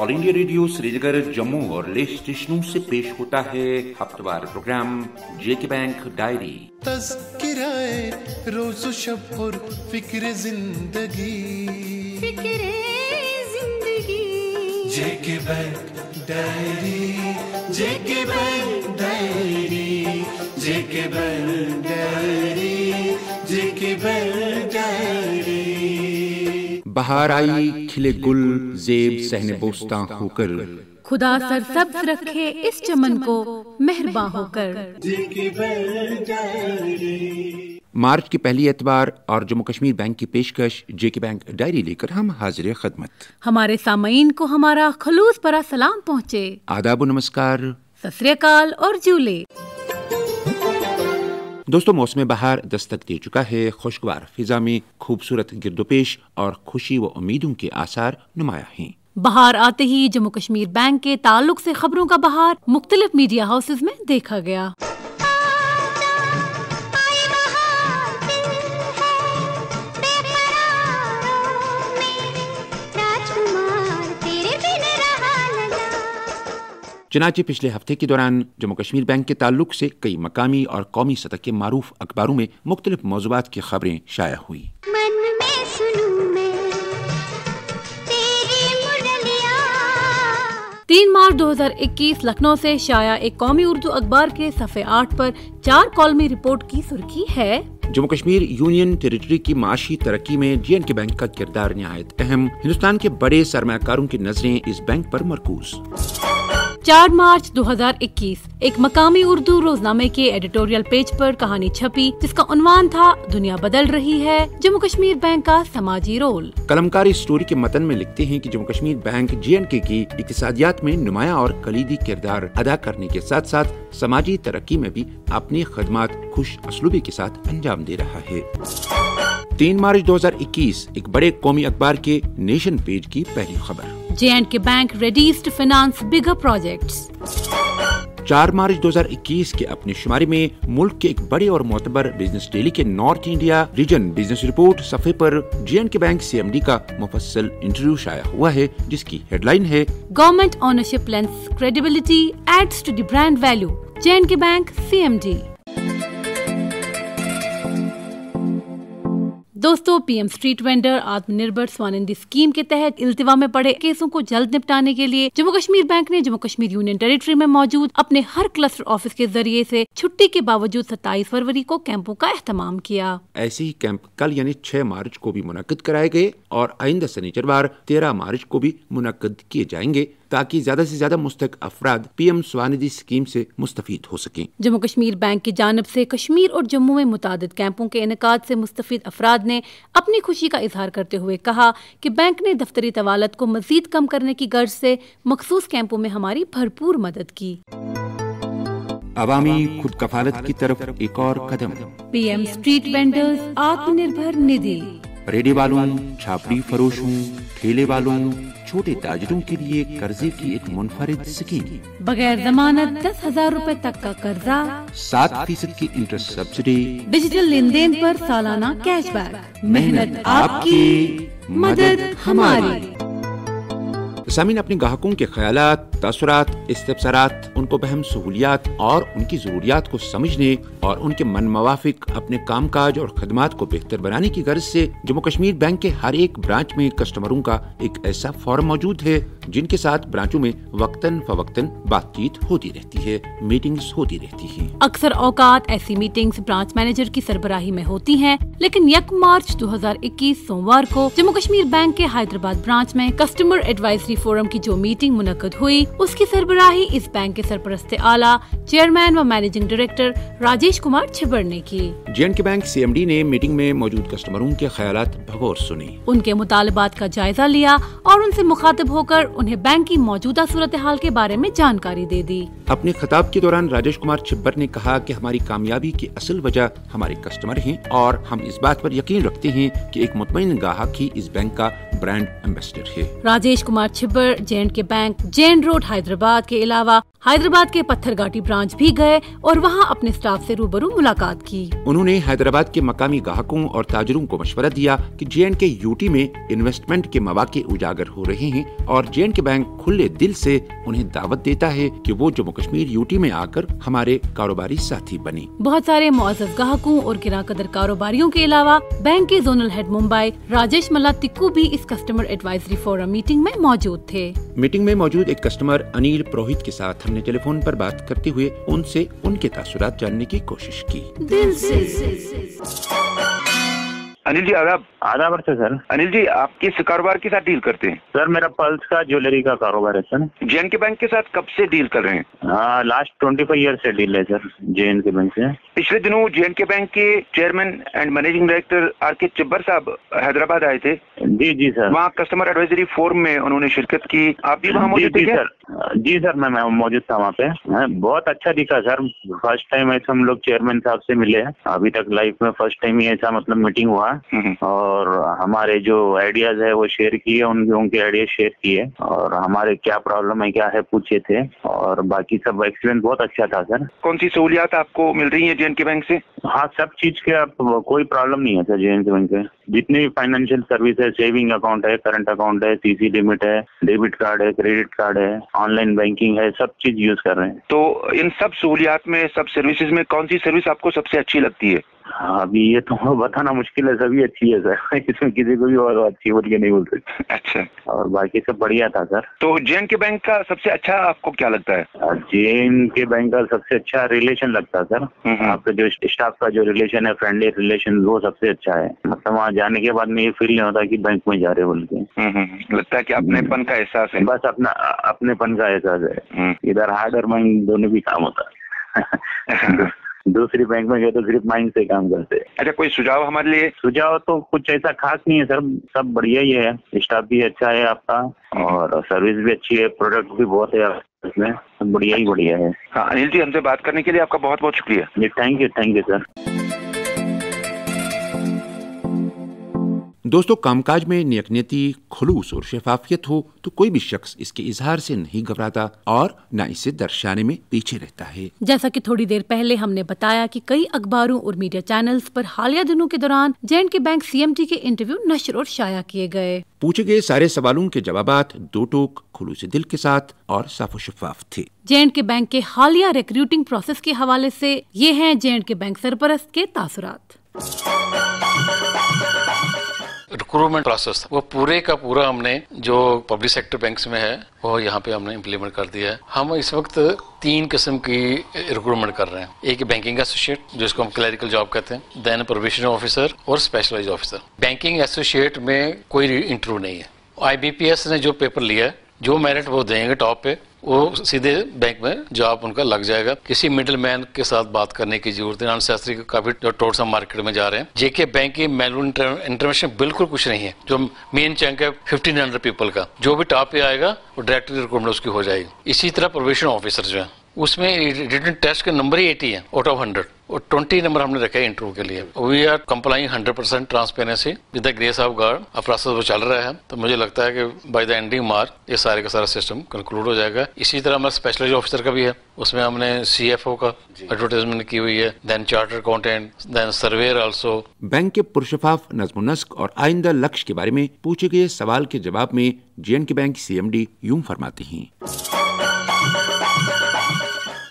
All India radio Srinagar, Jammu और लेह स्टेशनों से पेश होता है हफ्तेवार प्रोग्राम जेके बैंक डायरी। तज़किराए रोज़ शब और फिक्र जिंदगी, जेके बैंक डायरी, जेके बैंक डायरी, जेके बैंक डायरी, जेके बैंक डायरी। बहार आई खिले गुल ज़ेब सहने बोस्तां होकर, खुदा सरसब्ज़ रखे इस चमन को मेहरबान होकर। जेके बैंक डायरी। मार्च की पहली एतवार और जम्मू कश्मीर बैंक की पेशकश जेके बैंक डायरी लेकर हम हाजिर खिदमत। हमारे सामईन को हमारा खलूस भरा सलाम पहुँचे। आदाब, नमस्कार, सत श्री अकाल और जूले। दोस्तों, मौसम बहार दस्तक दे चुका है। खुशगवार फिजा में खूबसूरत गिरदोपेश और खुशी व उम्मीदों के आसार नुमाया हैं। बहार आते ही जम्मू कश्मीर बैंक के ताल्लुक से खबरों का बहार मुख्तलिफ मीडिया हाउसेज में देखा गया। चनाचे पिछले हफ्ते के दौरान जम्मू कश्मीर बैंक के ताल्लुक से कई मकामी और कौमी सतह के मारूफ अखबारों में मुख्तलिफ मौज़ूआत की खबरें शाया हुई। 3 मार्च 2021 लखनऊ से शाया एक कौमी उर्दू अखबार के सफ़े 8 पर 4 कॉलमी रिपोर्ट की सुर्खी है। जम्मू कश्मीर यूनियन टेरिटरी की माशी तरक्की में जेएंडके बैंक का किरदार निहायत अहम। हिंदुस्तान के बड़े सरमायाकारों की नजरें इस बैंक पर मरकूज। 4 मार्च 2021 एक मकामी उर्दू रोजनामे के एडिटोरियल पेज पर कहानी छपी जिसका उन्वान था दुनिया बदल रही है, जम्मू कश्मीर बैंक का समाजी रोल। कलमकार इस स्टोरी के मतन में लिखते हैं कि जम्मू कश्मीर बैंक जेएंडके की इक्तिसादियात में नुमाया और कलीदी किरदार अदा करने के साथ साथ समाजी तरक्की में भी अपनी खदमात खुश असलूबी के साथ अंजाम दे रहा है। 3 मार्च 2021 एक बड़े कौमी अखबार के नेशन पेज की पहली खबर। J and K bank readies to finance bigger projects. 4 मार्च 2021 के अपने शुमारे में मुल्क के एक बड़े और मोतबर बिजनेस डेली के north India region business report सफ़े पर जेएंडके बैंक सीएमडी का मुफस्सल इंटरव्यू शाया हुआ है, जिसकी हेडलाइन है government ownership lends credibility adds to the brand value, J and K bank CMD. दोस्तों, PM street vendor Atmanirbhar Svanidhi scheme के तहत इल्तिवा में पड़े केसों को जल्द निपटाने के लिए जम्मू कश्मीर बैंक ने जम्मू कश्मीर यूनियन टेरिटरी में मौजूद अपने हर क्लस्टर ऑफिस के जरिए से छुट्टी के बावजूद 27 फरवरी को कैंपों का एहतमाम किया। ऐसे ही कैंप कल यानी 6 मार्च को भी मुनक्किद कराए गए और आइंदा शनिचरवार 13 मार्च को भी मुनक्किद किए जाएंगे ताकि ज्यादा से ज्यादा मुस्तक अफराद पीएम स्वानिधि स्कीम से मुस्तफीद हो सकें। जम्मू कश्मीर बैंक की जानिब से कश्मीर और जम्मू में मुतादिद कैंपों के इनेकाद से मुस्तफीद अफराद ने अपनी खुशी का इजहार करते हुए कहा कि बैंक ने दफ्तरी तवालत को मजीद कम करने की गर्ज से मखसूस कैंपों में हमारी भरपूर मदद की। अवामी खुद कफालत की तरफ एक और कदम। PM street vendors Atmanirbhar Nidhi. Ready वालों, छापड़ी फरोशों, ठेले वालों, छोटे ताजरों के लिए कर्जे की एक मुनफरिद स्कीम। बगैर जमानत 10,000 रूपए तक का कर्जा, 7% की इंटरेस्ट सब्सिडी, डिजिटल लेन देन पर सालाना कैशबैक। मेहनत आपकी, मदद हमारी। सामीन अपने ग्राहकों के ख्यालात, तासुरात, इस्तिफसारात, उनको बहम सहूलियात और उनकी ज़रूरियात को समझने और उनके मन मवाफिक अपने कामकाज और खदमात को बेहतर बनाने की गर्ज से जम्मू कश्मीर बैंक के हर एक ब्रांच में कस्टमरों का एक ऐसा फोरम मौजूद है जिनके साथ ब्रांचों में वक्तन फवक्तन बातचीत होती रहती है, मीटिंग्स होती रहती है। अक्सर औकात ऐसी मीटिंग्स ब्रांच मैनेजर की सरबराही में होती हैं, लेकिन 1 मार्च 2021 सोमवार को जम्मू कश्मीर बैंक के हैदराबाद ब्रांच में कस्टमर एडवाइजरी फोरम की जो मीटिंग मुनक्किद हुई उसकी सरबराही इस बैंक के सरपरस्ते आला चेयरमैन व मैनेजिंग डायरेक्टर राजेश कुमार छिब्बर ने की। जेएंडके बैंक सीएमडी ने मीटिंग में मौजूद कस्टमरों के ख्यालात भगौर सुने, उनके मुतालबात का जायजा लिया और उनसे मुखातिब होकर उन्हें बैंक की मौजूदा सूरत हाल के बारे में जानकारी दे दी। अपने खिताब के दौरान राजेश कुमार छिब्बर ने कहा कि हमारी कामयाबी की असल वजह हमारे कस्टमर हैं और हम इस बात पर यकीन रखते हैं कि एक मुतमईन ग्राहक ही इस बैंक का ब्रांड एम्बेसडर है। Rajesh Kumar Chhibber J&K bank Jain road Hyderabad के अलावा हैदराबाद के पत्थरघाटी ब्रांच भी गए और वहां अपने स्टाफ से रूबरू मुलाकात की। उन्होंने हैदराबाद के मकामी ग्राहकों और ताजरों को मशवरा दिया कि J&K यूटी में इन्वेस्टमेंट के मौके उजागर हो रहे हैं और J&K बैंक खुले दिल से उन्हें दावत देता है कि वो जम्मू कश्मीर यूटी में आकर हमारे कारोबारी साथी बने। बहुत सारे मुअज़्ज़ज़ ग्राहकों और गिराकदर कारोबारियों के अलावा बैंक के जोनल हेड मुंबई राजेश मल्ला तिक्कू भी इस कस्टमर एडवाइजरी फोरम मीटिंग में मौजूद थे। मीटिंग में मौजूद एक कस्टमर अनिल पुरोहित के साथ हमने टेलीफोन पर बात करते हुए उनसे उनके तासुरात जानने की कोशिश की। दिल से। अनिल जी आदाब वर्ष सर। अनिल जी आप किस कारोबार के साथ डील करते हैं? सर मेरा पल्स का ज्वेलरी का कारोबार है सर। J&K बैंक के साथ कब से डील कर रहे हैं? लास्ट 25 ईयर से डील है सर J&K बैंक से। पिछले दिनों J&K बैंक के chairman and managing director R.K. Chhibber साहब हैदराबाद आए थे। जी सर। वहाँ कस्टमर एडवाइजरी फोरम में उन्होंने शिरकत की। आप भी वहाँ मौजूद थे क्या? जी सर मैं मौजूद था वहाँ पे। बहुत अच्छा दिखा सर। फर्स्ट टाइम ऐसा हम लोग चेयरमैन साहब से मिले हैं। अभी तक लाइफ में फर्स्ट टाइम ही ऐसा मतलब मीटिंग हुआ और हमारे जो आइडियाज है वो शेयर किए, उनके आइडिया शेयर किए और हमारे क्या प्रॉब्लम है क्या है पूछे थे और बाकी सब एक्सपीरियंस बहुत अच्छा था सर। कौन सी सहूलियात आपको मिल रही है J&K बैंक से? हाँ सब चीज के कोई प्रॉब्लम नहीं है सर J&K बैंक के। जितनी भी फाइनेंशियल सर्विस है, सेविंग अकाउंट है, करंट अकाउंट है, CC लिमिट है, डेबिट कार्ड है, क्रेडिट कार्ड है, ऑनलाइन बैंकिंग है, सब चीज यूज कर रहे हैं। तो इन सब सहूलियात में, सब सर्विसेज में कौन सी सर्विस आपको सबसे अच्छी लगती है? अभी ये तो बताना मुश्किल है, सभी अच्छी है सर। इसमें किसी को भी और अच्छी बोल के नहीं बोल सकते। अच्छा। और बाकी सब बढ़िया था सर। तो J&K बैंक का सबसे अच्छा आपको क्या लगता है? J&K बैंक का सबसे अच्छा रिलेशन लगता है सर। आपके जो स्टाफ का जो रिलेशन है, फ्रेंडली रिलेशन, वो सबसे अच्छा है। मतलब वहाँ जाने के बाद में ये फील नहीं होता कि बैंक में जा रहे बोल के। लगता है कि अपनेपन का एहसास है। बस अपनेपन का एहसास है। इधर हार्ड और माइंड दोनों भी काम होता है। दूसरी बैंक में गए तो सिर्फ माइंड से काम करते हैं। अच्छा, कोई सुझाव हमारे लिए? सुझाव तो कुछ ऐसा खास नहीं है सर, सब बढ़िया ही है। स्टाफ भी अच्छा है आपका और सर्विस भी अच्छी है, प्रोडक्ट भी बहुत है इसमें, सब बढ़िया है। हाँ अनिल जी, हमसे बात करने के लिए आपका बहुत बहुत शुक्रिया। जी थैंक यू सर। दोस्तों, कामकाज में नेकनीयती, खुलूस और शफाफियत हो तो कोई भी शख्स इसके इजहार से नहीं घबराता और न इसे दर्शाने में पीछे रहता है। जैसा कि थोड़ी देर पहले हमने बताया कि कई अखबारों और मीडिया चैनल्स पर हालिया दिनों के दौरान J&K बैंक CMD के इंटरव्यू नश्र और शाया किए गए। पूछे गए सारे सवालों के जवाबात दो टोक, खुलूस दिल के साथ और साफ शफाफ थे। J&K बैंक के हालिया रिक्रूटिंग प्रोसेस के हवाले से ये हैं J&K बैंक सरपरस्त के तासुरात। रिक्रूटमेंट प्रोसेस वो पूरे का पूरा हमने जो पब्लिक सेक्टर बैंक्स में है वो यहाँ पे हमने इम्प्लीमेंट कर दिया है। हम इस वक्त 3 किस्म की रिक्रूटमेंट कर रहे हैं। एक बैंकिंग एसोसिएट जिसको हम क्लरिकल जॉब कहते हैं, देन प्रोबेशनरी ऑफिसर और स्पेशलाइज्ड ऑफिसर। बैंकिंग एसोसिएट में कोई इंटरव्यू नहीं है। IBPS ने जो पेपर लिया है, जो मेरिट वो देंगे टॉप पे, वो सीधे बैंक में जॉब उनका लग जाएगा। किसी मिडिल मैन के साथ बात करने की जरूरत है। अनसेसरी काफी टोर्स हम मार्केट में जा रहे हैं। JK बैंक की मैनुअल इंटरवेंशन बिल्कुल कुछ नहीं है। जो मेन चंक है 1500 पीपल का, जो भी टॉप पे आएगा वो डायरेक्टली रिक्रूटमेंट उसकी हो जाएगी। इसी तरह प्रोबेशन ऑफिसर जो है उसमें रिटन टेस्ट के नंबर ही 80 है आउट ऑफ 100 और 20 नंबर हमने रखे हैं इंटरव्यू के लिए। We are complying 100% transparency with the grace of god. अब प्रोसेस वो चल रहा है, तो मुझे लगता है कि बाय द एंडिंग मार्च ये सारे का सारा सिस्टम कंक्लूड हो जाएगा। इसी तरह हमारा स्पेशलाइज्ड ऑफिसर का भी है, उसमें हमने CFO का एडवर्टाइजमेंट की हुई है, then charter accountant, then surveyor also. Bank के पुरशफाफ नज़्म-ओ-नस्क और आइंदा लक्ष्य के बारे में पूछे गए सवाल के जवाब में J&K बैंक CMD यूं फरमाते हैं।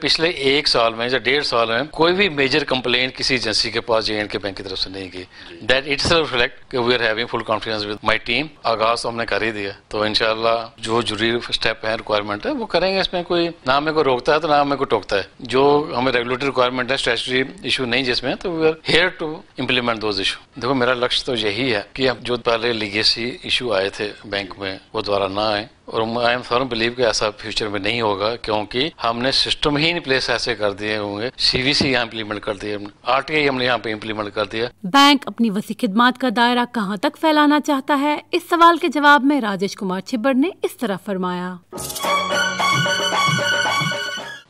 पिछले 1 साल में या 1.5 साल में कोई भी मेजर कंप्लेंट किसी एजेंसी के पास J&K बैंक की तरफ से नहीं की। दैट इटसेल्फ रिफ्लेक्ट कि we are having full confidence with my team. आगाज हमने कर ही दिया, तो इंशाल्लाह जो जरूरी स्टेप है, रिक्वायरमेंट है, वो करेंगे। इसमें कोई ना हमें को रोकता है तो ना हमें को टोकता है। जो हमें रेगुलेटरी रिक्वायरमेंट है, स्टैट्यूटरी इशू नहीं जिसमें, तो we are here to implement those issue. देखो मेरा लक्ष्य तो यही है कि अब जो पहले लीगेसी इशू आए थे बैंक में वो दोबारा ना आए, और आई एम फर्म बिलीव कि ऐसा फ्यूचर में नहीं होगा, क्योंकि हमने सिस्टम ही इन प्लेस ऐसे कर दिए होंगे। CVC यहाँ इम्प्लीमेंट कर दिया, RTI हमने यहाँ पे इम्प्लीमेंट कर दिया। बैंक अपनी वसी खिदमात का दायरा कहाँ तक फैलाना चाहता है, इस सवाल के जवाब में राजेश कुमार छिब्बर ने इस तरह फरमाया।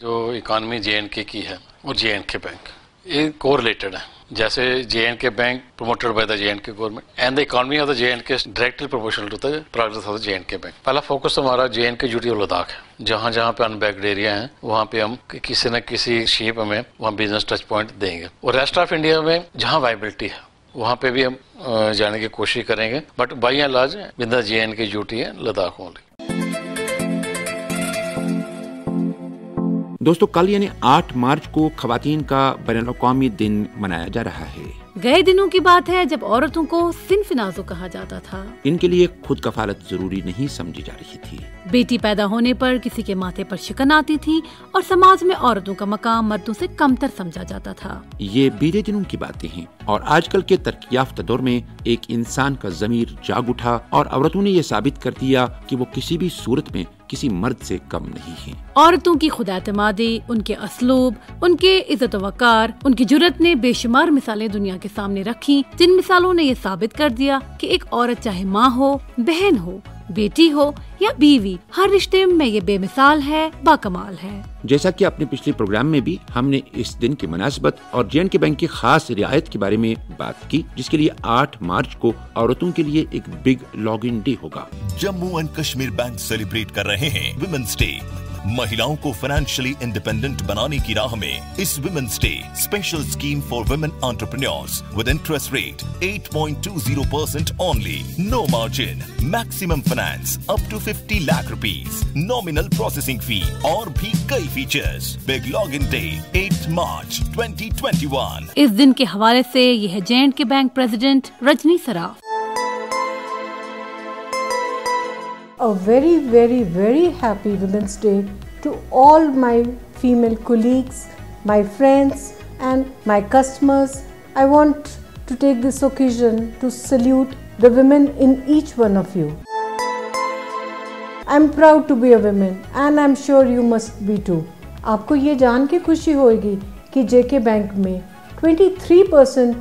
जो इकॉनमी J&K की है और J&K बैंक ये कोरिलेटेड है। जैसे J&K bank promoted by the J&K government and the economy of the J&K is directly proportional to the progress of the J&K bank. पहला फोकस हमारा J&K यूटी और लद्दाख है। जहाँ जहाँ पे अनबैक्ड एरिया है वहाँ पे हम किसी न किसी शेप में वहाँ बिजनेस टच पॉइंट देंगे, और रेस्ट ऑफ इंडिया में जहाँ वाइबिलिटी है वहाँ पे भी हम जाने की कोशिश करेंगे, but by and large with the J&K UT है लद्दाख ओनली। दोस्तों, कल यानी 8 मार्च को खवातीन का बैनुल-अक़वामी दिन मनाया जा रहा है। गए दिनों की बात है जब औरतों को सिनफिनाजो कहा जाता था। इनके लिए खुद कफालत जरूरी नहीं समझी जा रही थी। बेटी पैदा होने पर किसी के माथे पर शिकन आती थी और समाज में औरतों का मकाम मर्दों से कमतर समझा जाता था। ये बीते दिनों की बातें हैं और आजकल के तरक्की याफ्ता दौर में एक इंसान का ज़मीर जाग उठा और औरतों ने ये साबित कर दिया कि वो किसी भी सूरत में किसी मर्द से कम नहीं है। औरतों की खुदाएतमादी, उनके असलूब, उनके इज्जत वकार, उनकी जुर्रत ने बेशुमार मिसालें दुनिया के सामने रखी, जिन मिसालों ने ये साबित कर दिया कि एक औरत चाहे माँ हो, बहन हो, बेटी हो या बीवी, हर रिश्ते में ये बेमिसाल है, बाकमाल है। जैसा कि अपने पिछले प्रोग्राम में भी हमने इस दिन की मुनासबत और J&K बैंक की खास रियायत के बारे में बात की, जिसके लिए 8 मार्च को औरतों के लिए एक बिग लॉगिन डे होगा। Jammu and Kashmir bank celebrate कर रहे हैं विमेंस डे। महिलाओं को फाइनेंशियली इंडिपेंडेंट बनाने की राह में इस women's day special scheme for women entrepreneurs with interest rate 8.20% only, no margin, maximum finance up to 50 lakh rupees, nominal processing fee और भी कई features. Big login day 8 March 2021। इस दिन के हवाले से ये है J&K bank president Rajni Saraf. A very, very, very happy Women's Day to all my female colleagues, my friends and my customers. I want to take this occasion to salute the women in each one of you. I'm proud to be a woman and I'm sure you must be too. आपको ये जान के खुशी होगी कि JK bank में 23%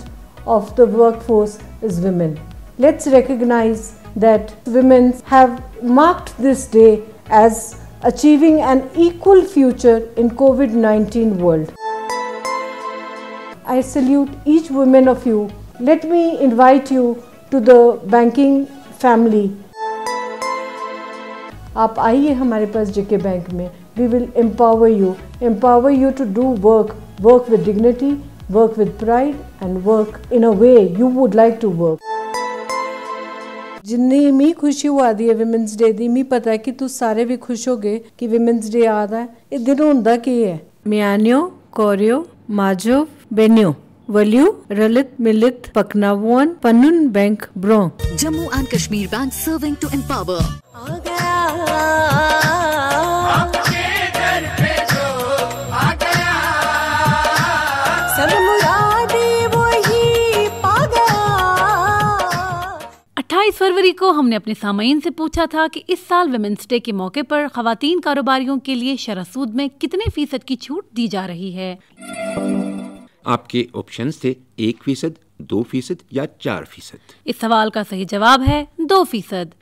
of the workforce is women. Let's recognize that women have marked this day as achieving an equal future in COVID-19 world. I salute each woman of you. Let me invite you to the banking family. आप आइए हमारे पास JK bank में. We will empower you to do work with dignity, work with pride and work in a way you would like to work. जिन्नी मी खुशी हुआ दी है women's day दी, मी पता है कि तू सारे भी खुश हो गए कि विमेंस डे आ रहा है। इस दिन होंदा की है, म्यान्यो, कोरियो, माजो, बेन्यो, वल्यू, रलित, मिलित, पकनावन, पन्नुन बैंक, ब्रो। Jammu and Kashmir bank serving to empower. आ गया आपके दर पे जो आ गया, सब मुरादे वही पा गया। 28 फरवरी को हमने अपने सामाईन से पूछा था कि इस साल विमेंस डे के मौके पर खवातीन कारोबारियों के लिए शरह सूद में कितने फीसद की छूट दी जा रही है। आपके ऑप्शंस थे 1%, 2% या 4%। इस सवाल का सही जवाब है 2%।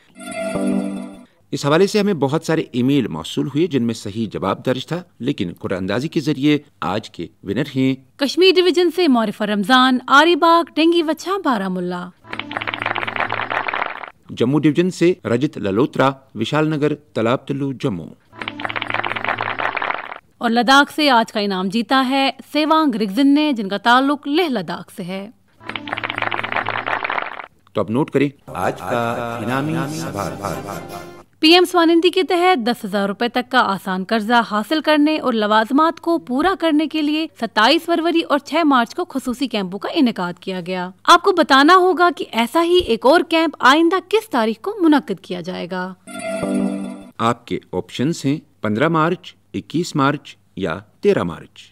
इस हवाले से हमें बहुत सारे ईमेल मौसूल हुए जिनमें सही जवाब दर्ज था, लेकिन कुरानंदाजी के जरिए आज के विनर हैं कश्मीर डिवीजन से मौरिफा रमजान, आरीबाग, डेंगी वच्छा, बारामुल्ला। जम्मू डिवीजन से रजत ललोत्रा, विशाल नगर, तालाब तल्लू, जम्मू। और लद्दाख से आज का इनाम जीता है सेवांग रिगजिन ने, जिनका ताल्लुक लेह लद्दाख से है। तो अब नोट करें आज का इनामी सवाल। PM स्वानिधि के तहत 10,000 रुपए तक का आसान कर्जा हासिल करने और लवाजमात को पूरा करने के लिए 27 फरवरी और 6 मार्च को खुसूसी कैंपों का इनेकाद किया गया। आपको बताना होगा कि ऐसा ही एक और कैंप आइंदा किस तारीख को मुनक्किद किया जाएगा। आपके ऑप्शंस हैं 15 मार्च, 21 मार्च या 13 मार्च।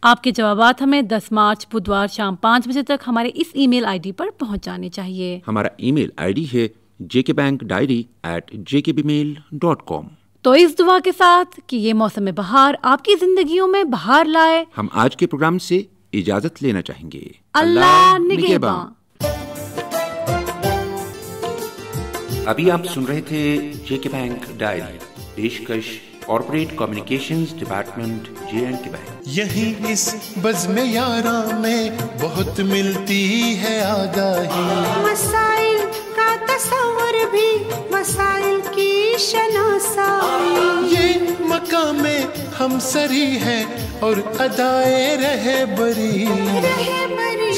आपके जवाबात हमें 10 मार्च बुधवार शाम 5 बजे तक हमारे इस ईमेल आईडी पर पहुंच जाने चाहिए। हमारा ईमेल आईडी है jkbankdiary@jkbmail.com। तो इस दुआ के साथ कि ये मौसम बहार आपकी जिंदगियों में बहार लाए, हम आज के प्रोग्राम से इजाजत लेना चाहेंगे। अल्लाह निगहबान। अभी आप सुन रहे थे JK बैंक डायरी, पेशकश corporate communications department, J&K bank. यही इस बज़्म यारा में बहुत मिलती है आगाही, मसाइल का तस्वर भी, मसाइल की शनासाई। ये मकामे हमसरी है और अदाए रहे बरी।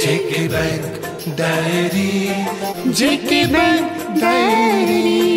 JK bank diary, JK bank diary.